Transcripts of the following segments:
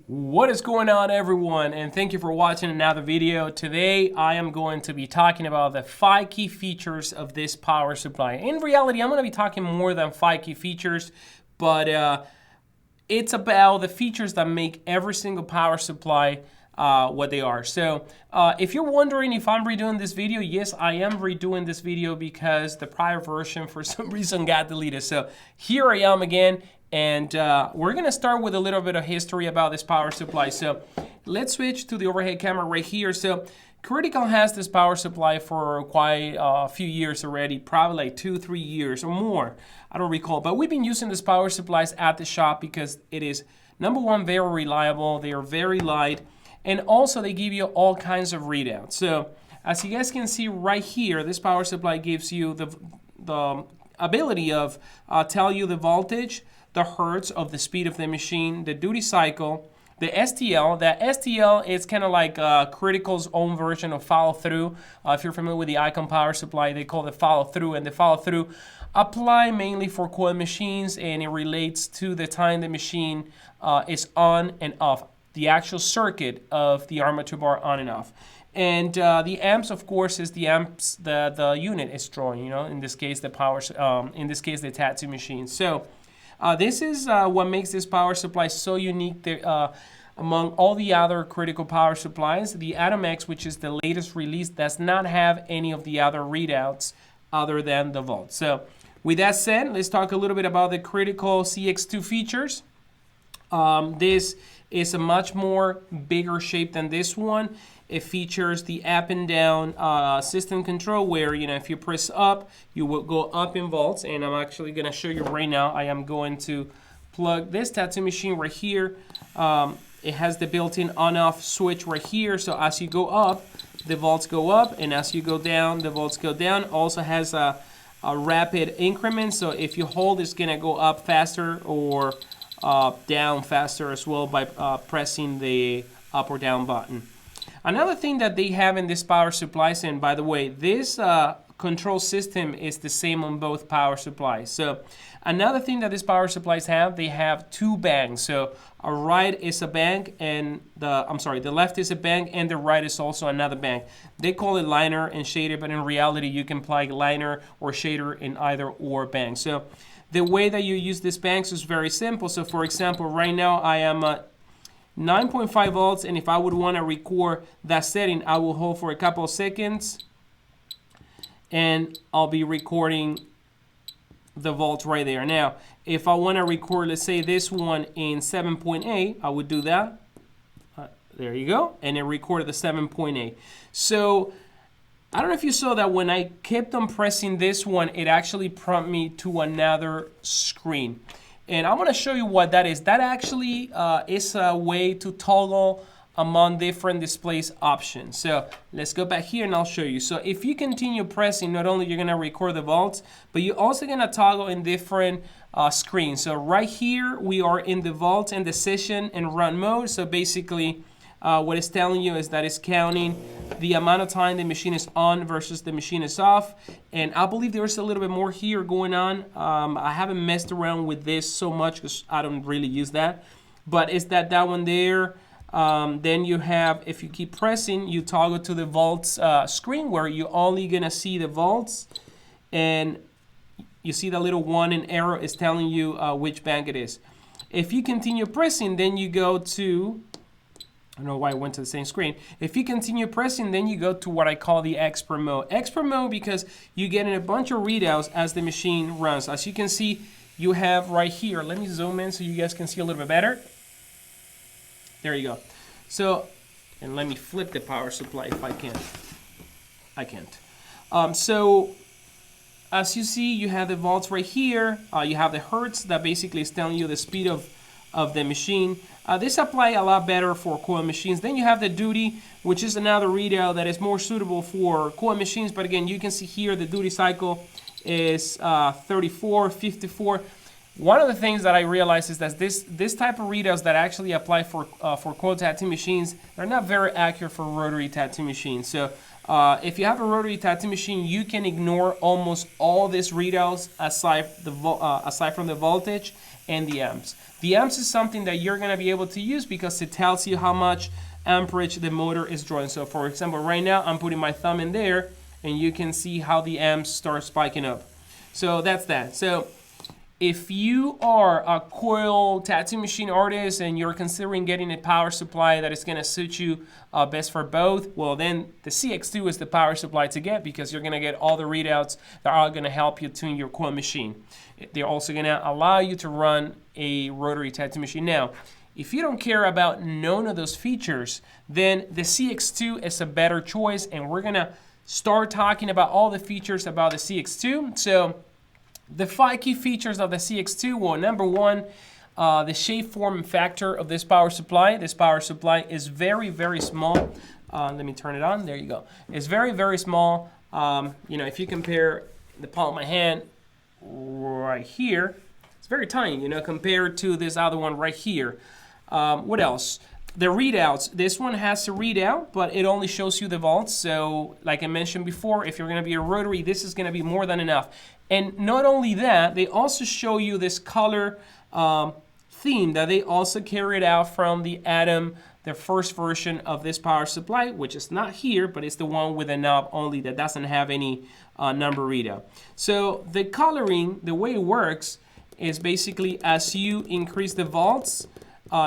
What is going on, everyone, and thank you for watching another video. Today I am going to be talking about the 5 key features of this power supply. In reality, I'm going to be talking more than 5 key features, but it's about the features that make every single power supply what they are. So if you're wondering if I'm redoing this video, yes, I am redoing this video because the prior version for some reason got deleted. So here I am again. And we're going to start with a little bit of history about this power supply. So let's switch to the overhead camera right here. So Critical has this power supply for quite a few years already, probably like 2-3 years or more. I don't recall. But we've been using these power supplies at the shop because it is, number one, very reliable. They are very light. And also they give you all kinds of readouts. So as you guys can see right here, this power supply gives you the ability of tell you the voltage, the hertz of the speed of the machine, the duty cycle, the STL. That STL is kind of like Critical's own version of follow through. If you're familiar with the Icon power supply, they call it follow through, and the follow through apply mainly for coil machines, and it relates to the time the machine is on and off, the actual circuit of the armature bar on and off. And the amps, of course, is the amps the unit is drawing. You know, in this case, the power. In this case, the tattoo machine. So this is what makes this power supply so unique among all the other Critical power supplies. The AtomX, which is the latest release, does not have any of the other readouts other than the volt. So with that said, let's talk a little bit about the Critical CX2 features. This is a much more bigger shape than this one. It features the up and down system control where, you know, if you press up, you will go up in volts. And I'm actually going to show you right now. I am going to plug this tattoo machine right here. It has the built-in on-off switch right here. So as you go up, the volts go up. And as you go down, the volts go down. Also has a rapid increment. So if you hold, it's going to go up faster or down faster as well by pressing the up or down button. Another thing that they have in this power supplies, and by the way, this control system is the same on both power supplies. So another thing that these power supplies have, they have 2 banks. So a right is a bank, and the left is a bank, and the right is also another bank. They call it liner and shader, but in reality, you can plug liner or shader in either or bank. So the way that you use these banks is very simple. So for example, right now I am at 9.5 volts, and if I would want to record that setting, I will hold for a couple of seconds, and I'll be recording the volts right there. Now, if I want to record, let's say this one in 7.8, I would do that. There you go, and it recorded the 7.8. So I don't know if you saw that when I kept on pressing this one, it actually prompted me to another screen. And I'm going to show you what that is. That actually is a way to toggle among different displays options. So let's go back here and I'll show you. So if you continue pressing, not only you're going to record the volts, but you're also going to toggle in different screens. So right here, we are in the volt and decision and run mode. So basically, what it's telling you is that it's counting the amount of time the machine is on versus the machine is off. And I believe there's a little bit more here going on. I haven't messed around with this so much because I don't really use that. But it's that one there. Then you have, if you keep pressing, you toggle to the volts screen where you're only going to see the volts. And you see the little 1 in arrow is telling you which bank it is. If you continue pressing, then you go to... I don't know why I went to the same screen. If you continue pressing, then you go to what I call the expert mode. Expert mode because you get in a bunch of readouts as the machine runs. As you can see, you have right here. Let me zoom in so you guys can see a little bit better. There you go. So, and let me flip the power supply if I can. I can't. So, as you see, you have the volts right here. You have the hertz that basically is telling you the speed of the machine. This apply a lot better for coil machines. Then you have the duty, which is another readout that is more suitable for coil machines. But again, you can see here the duty cycle is 34, 54. One of the things that I realized is that this type of readouts that actually apply for coil tattoo machines, they're not very accurate for rotary tattoo machines. So If you have a rotary tattoo machine, you can ignore almost all these readouts aside from the voltage and the amps. The amps is something that you're going to be able to use because it tells you how much amperage the motor is drawing. So for example, right now I'm putting my thumb in there and you can see how the amps start spiking up. So that's that. So if you are a coil tattoo machine artist and you're considering getting a power supply that is going to suit you best for both, well then the CX2 is the power supply to get because you're going to get all the readouts that are going to help you tune your coil machine. They're also going to allow you to run a rotary tattoo machine. Now, if you don't care about none of those features, then the CX2 is a better choice, and we're going to start talking about all the features about the CX2. So the 5 key features of the CX2, well, number one, the shape, form, and factor of this power supply. This power supply is very, very small. Let me turn it on. There you go. It's very, very small. You know, if you compare the palm of my hand right here, it's very tiny, you know, compared to this other one right here. What else? The readouts. This one has a readout, but it only shows you the volts. So like I mentioned before, if you're going to be a rotary, this is going to be more than enough. And not only that, they also show you this color theme that they also carried out from the Atom, the first version of this power supply, which is not here, but it's the one with a knob only that doesn't have any number readout. So the coloring, the way it works is basically as you increase the volts,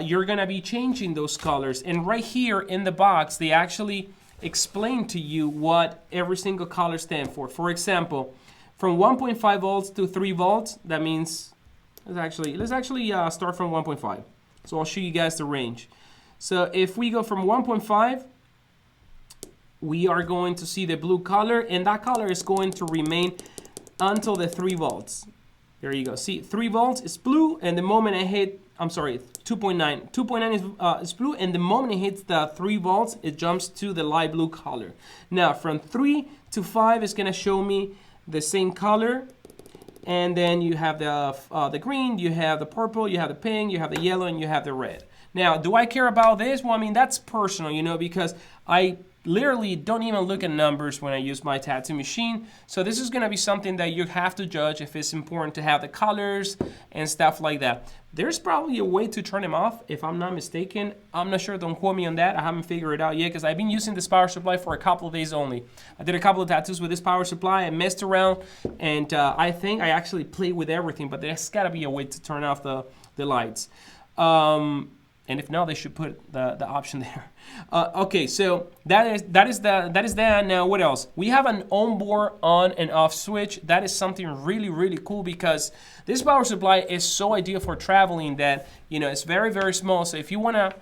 you're going to be changing those colors. And right here in the box, they actually explain to you what every single color stands for. For example, from 1.5 volts to 3 volts, that means, let's actually start from 1.5. So I'll show you guys the range. So if we go from 1.5, we are going to see the blue color, and that color is going to remain until the 3 volts. There you go. See, 3 volts is blue, and the moment I hit, I'm sorry, 2.9. 2.9 is blue, and the moment it hits the 3 volts, it jumps to the light blue color. Now, from 3 to 5 is going to show me the same color, and then you have the green, you have the purple, you have the pink, you have the yellow, and you have the red. Now, do I care about this? Well, I mean, that's personal, you know, because I literally don't even look at numbers when I use my tattoo machine. So this is going to be something that you have to judge if it's important to have the colors and stuff like that. There's probably a way to turn them off, if I'm not mistaken. I'm not sure, don't quote me on that. I haven't figured it out yet because I've been using this power supply for a couple of days only. I did a couple of tattoos with this power supply. I messed around, and I think I actually played with everything, but there's got to be a way to turn off the lights. And if not, they should put the option there. Okay, so that is that. Now, what else? We have an onboard on and off switch. That is something really, really cool because this power supply is so ideal for traveling that, you know, it's very, very small. So if you want to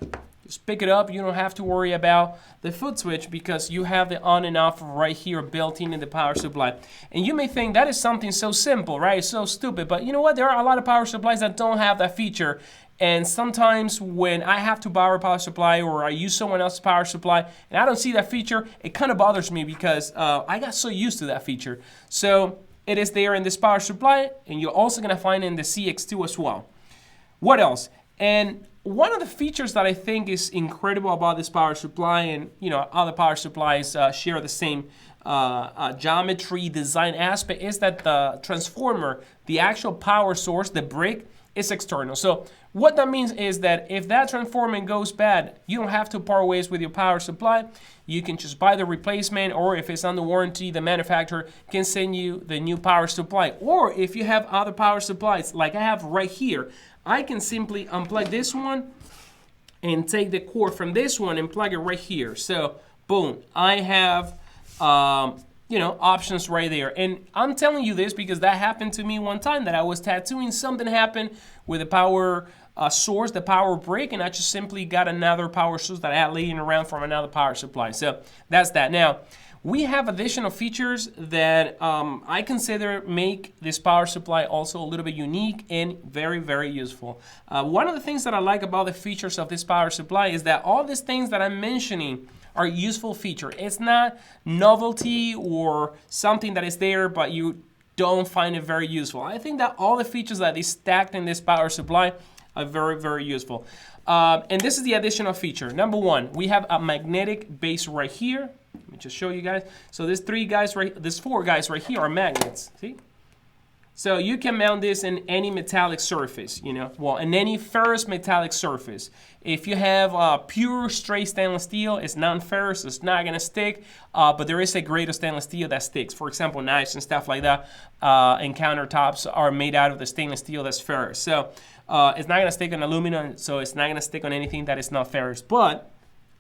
just pick it up, you don't have to worry about the foot switch because you have the on and off right here built in the power supply. And you may think that is something so simple, right? It's so stupid. But you know what? There are a lot of power supplies that don't have that feature. And sometimes when I have to borrow a power supply or I use someone else's power supply and I don't see that feature, it kind of bothers me because I got so used to that feature. So it is there in this power supply, and you're also going to find it in the CX2 as well. What else? And one of the features that I think is incredible about this power supply, and you know, other power supplies share the same geometry design aspect, is that the transformer, the actual power source, the brick, is external. So what that means is that if that transformer goes bad, you don't have to part ways with your power supply. You can just buy the replacement, or if it's under warranty, the manufacturer can send you the new power supply. Or if you have other power supplies, like I have right here, I can simply unplug this one and take the cord from this one and plug it right here. So boom, I have you know, options right there. And I'm telling you this because that happened to me one time that I was tattooing. Something happened with the power source, the power brick, and I just simply got another power source that I had laying around from another power supply. So that's that. Now, we have additional features that I consider make this power supply also a little bit unique and very, very useful. One of the things that I like about the features of this power supply is that all these things that I'm mentioning are useful feature. It's not novelty or something that is there but you don't find it very useful. I think that all the features that is stacked in this power supply are very, very useful. And this is the additional feature. Number one, we have a magnetic base right here. Let me just show you guys. So these four guys right here are magnets. See? So you can mount this in any metallic surface, you know, well, in any ferrous metallic surface. If you have pure straight stainless steel, it's non-ferrous, so it's not gonna stick, but there is a grade of stainless steel that sticks. For example, knives and stuff like that, and countertops are made out of the stainless steel that's ferrous. So it's not gonna stick on aluminum, so it's not gonna stick on anything that is not ferrous, but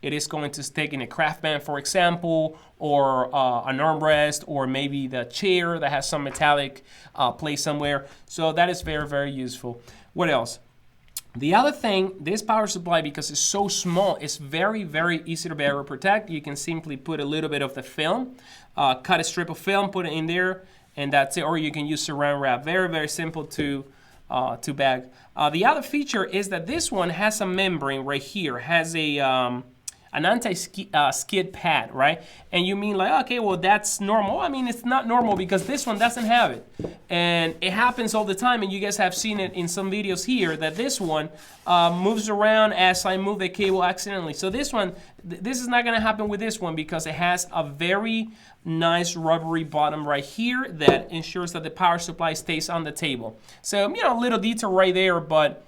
it is going to stick in a craft band, for example, or an armrest, or maybe the chair that has some metallic place somewhere. So that is very, very useful. What else? The other thing, this power supply, because it's so small, it's very, very easy to barrier protect. You can simply put a little bit of the film, cut a strip of film, put it in there, and that's it. Or you can use saran wrap. Very, very simple to bag. The other feature is that this one has a membrane right here, has a an anti-skid pad, right? And you mean like, okay, well, that's normal. I mean, it's not normal because this one doesn't have it. And it happens all the time, and you guys have seen it in some videos here, that this one moves around as I move the cable accidentally. So this one, this is not gonna happen with this one because it has a very nice rubbery bottom right here that ensures that the power supply stays on the table. So, you know, a little detail right there, but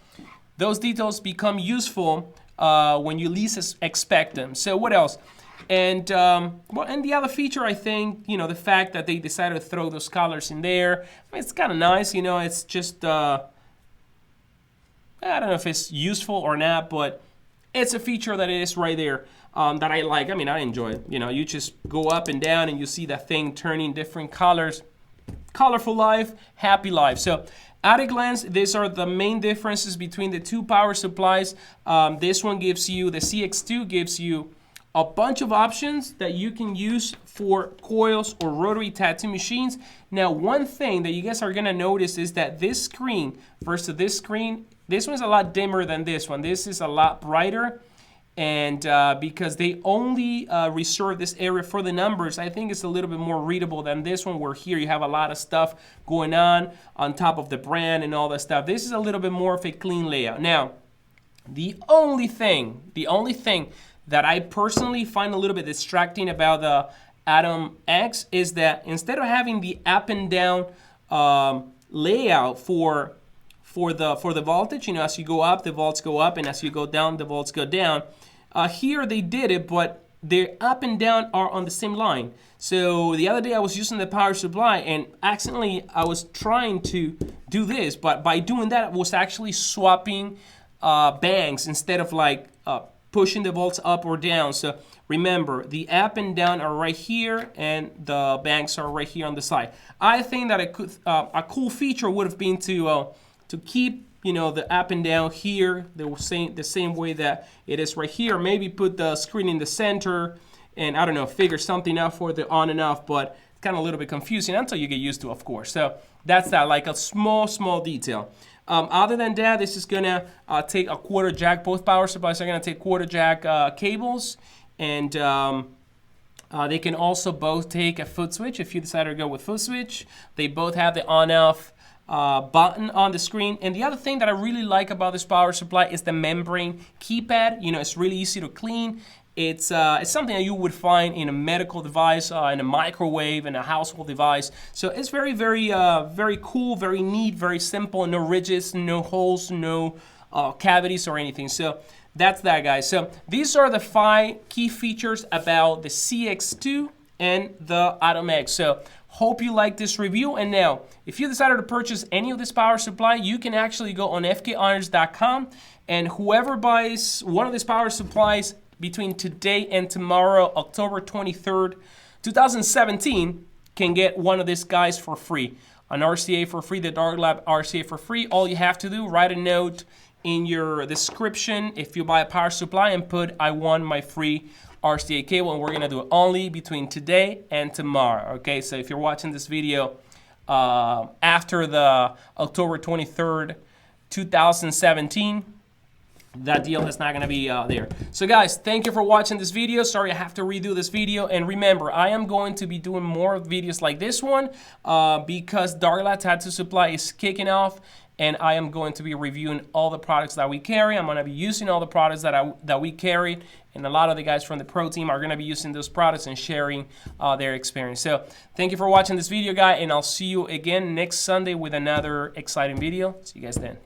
those details become useful when you least expect them. So what else? And well, and the other feature, I think, you know, the fact that they decided to throw those colors in there. I mean, it's kind of nice, you know. It's just I don't know if it's useful or not, but it's a feature that is right there that I like. I mean, I enjoy it. You know, you just go up and down and you see that thing turning different colors. Colorful life, happy life. So at a glance, these are the main differences between the two power supplies. This one gives you, the CX2 gives you a bunch of options that you can use for coils or rotary tattoo machines. Now, one thing that you guys are gonna notice is that this screen versus this screen, this one's a lot dimmer than this one. This is a lot brighter. And because they only reserve this area for the numbers, I think it's a little bit more readable than this one, where here you have a lot of stuff going on top of the brand and all that stuff. This is a little bit more of a clean layout. Now, the only thing that I personally find a little bit distracting about the AtomX is that instead of having the up and down layout for the voltage, you know, as you go up, the volts go up, and as you go down, the volts go down. Here they did it, but the up and down are on the same line. So the other day I was using the power supply, and accidentally I was trying to do this, but by doing that, I was actually swapping bangs instead of like pushing the volts up or down. So remember, the up and down are right here, and the bangs are right here on the side. I think that a cool feature would have been to keep, you know, the up and down here the same way that it is right here. Maybe put the screen in the center, and I don't know, figure something out for the on and off, but it's kind of a little bit confusing until you get used to it, of course. So that's that, like a small detail. Other than that, this is gonna take a quarter jack. Both power supplies are gonna take quarter jack cables, and they can also both take a foot switch if you decide to go with foot switch. They both have the on-off button on the screen. And the other thing that I really like about this power supply is the membrane keypad. You know, it's really easy to clean. It's something that you would find in a medical device, in a microwave, in a household device. So it's very, very cool, very neat, very simple. No ridges, no holes, no cavities or anything. So that's that, guys. So these are the 5 key features about the CX2 and the AtomX. So hope you like this review. And now, if you decided to purchase any of this power supply, you can actually go on fkirons.com, and whoever buys one of these power supplies between today and tomorrow, October 23rd, 2017, can get one of these guys for free. An RCA for free, the Dark Lab RCA for free. All you have to do, write a note in your description if you buy a power supply and put, I want my free RCA cable, and we're gonna do it only between today and tomorrow, okay? So if you're watching this video after the October 23rd, 2017, that deal is not gonna be there. So guys, thank you for watching this video. Sorry I have to redo this video, and remember, I am going to be doing more videos like this one because Dark Lab Tattoo Supply is kicking off, and I am going to be reviewing all the products that we carry. I'm going to be using all the products that we carry, and a lot of the guys from the pro team are going to be using those products and sharing their experience. So thank you for watching this video, guys, and I'll see you again next Sunday with another exciting video. See you guys then.